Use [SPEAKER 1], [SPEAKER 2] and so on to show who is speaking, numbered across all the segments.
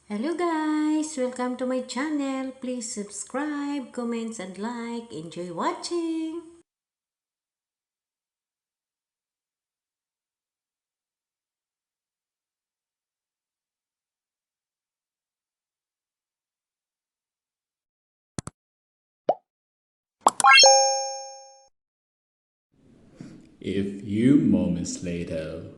[SPEAKER 1] Hello guys! Welcome to my channel. Please subscribe, comments, and like. Enjoy watching!
[SPEAKER 2] A few moments later.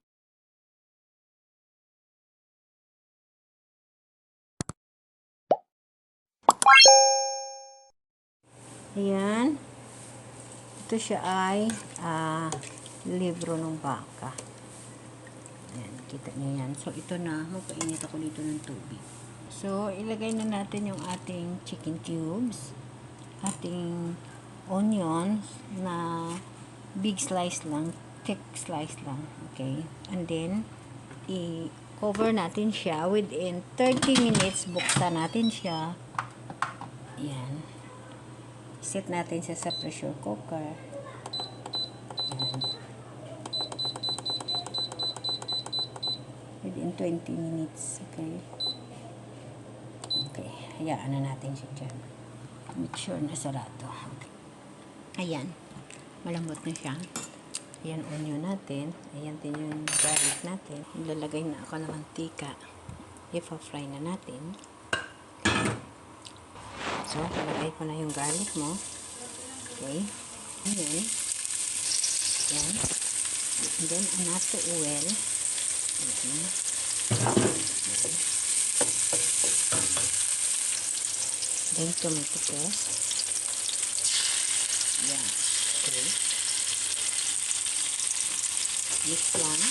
[SPEAKER 1] Ayan. Ito siya ay libro ng baka. Ayan, kita niyo yan. So, ito na. Magpainit ako dito ng tubig. So, ilagay na natin yung ating chicken cubes. Ating onions na big slice lang. Thick slice lang. Okay? And then, i-cover natin siya within 30 minutes. Buksan natin siya. Ayan. Set natin siya sa pressure cooker. Ayan. Within 20 minutes. Okay. Okay. Hayaan na natin siya dyan. Make sure na sarado. Okay. Ayan. Malambot na siya. Ayan, onion natin. Ayan din yung garlic natin. Ilalagay na ako ng mantika. I-fry na natin. So, ilagay ko na yung garlic mo. Okay. Ayan. Ayan. And then, anato oil. Okay. Then, tomato paste. Ayan. Okay. Mix lang.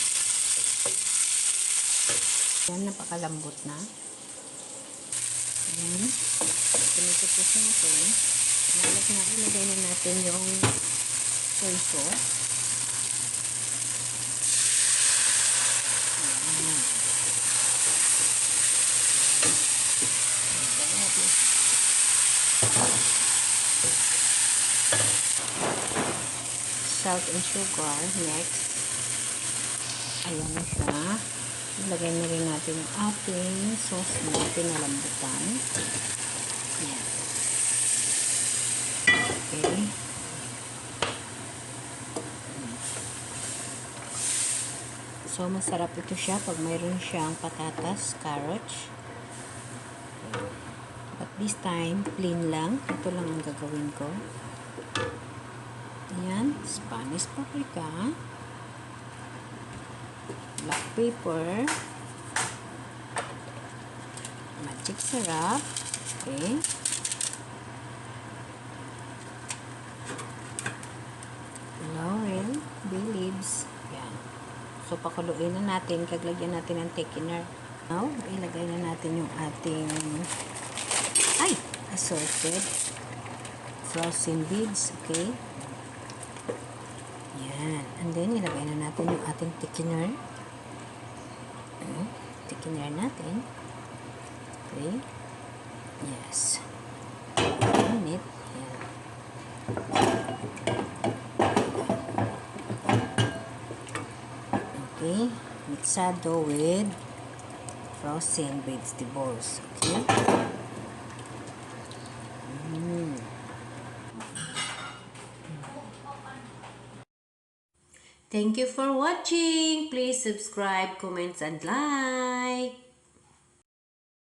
[SPEAKER 1] Ayan, napakalambot na. Ayan. Tomato paste natin. Ilagay na natin yung soy sauce. Salt and sugar next. Ayan na siya. Ilagay na rin natin yung ating sauce na pinalambutan. Ayan. Okay. So, masarap ito siya pag mayroon siyang patatas, carrots. But this time, plain lang. Ito lang ang gagawin ko. Ayan, Spanish paprika, black pepper, magic syrup, okay, laurel, bay leaves, ayan. So, pakuluin na natin, kaglagyan natin ng thickener. Now, ilagay na natin yung ating assorted frozen beads, okay. Yan. And then, ilagay na natin yung ating thickener. Thickener natin. Okay. Yes. Minute. Yan. Okay. Mixado with frozen vegetables. Okay. Thank you for watching. Please subscribe, comment, and like.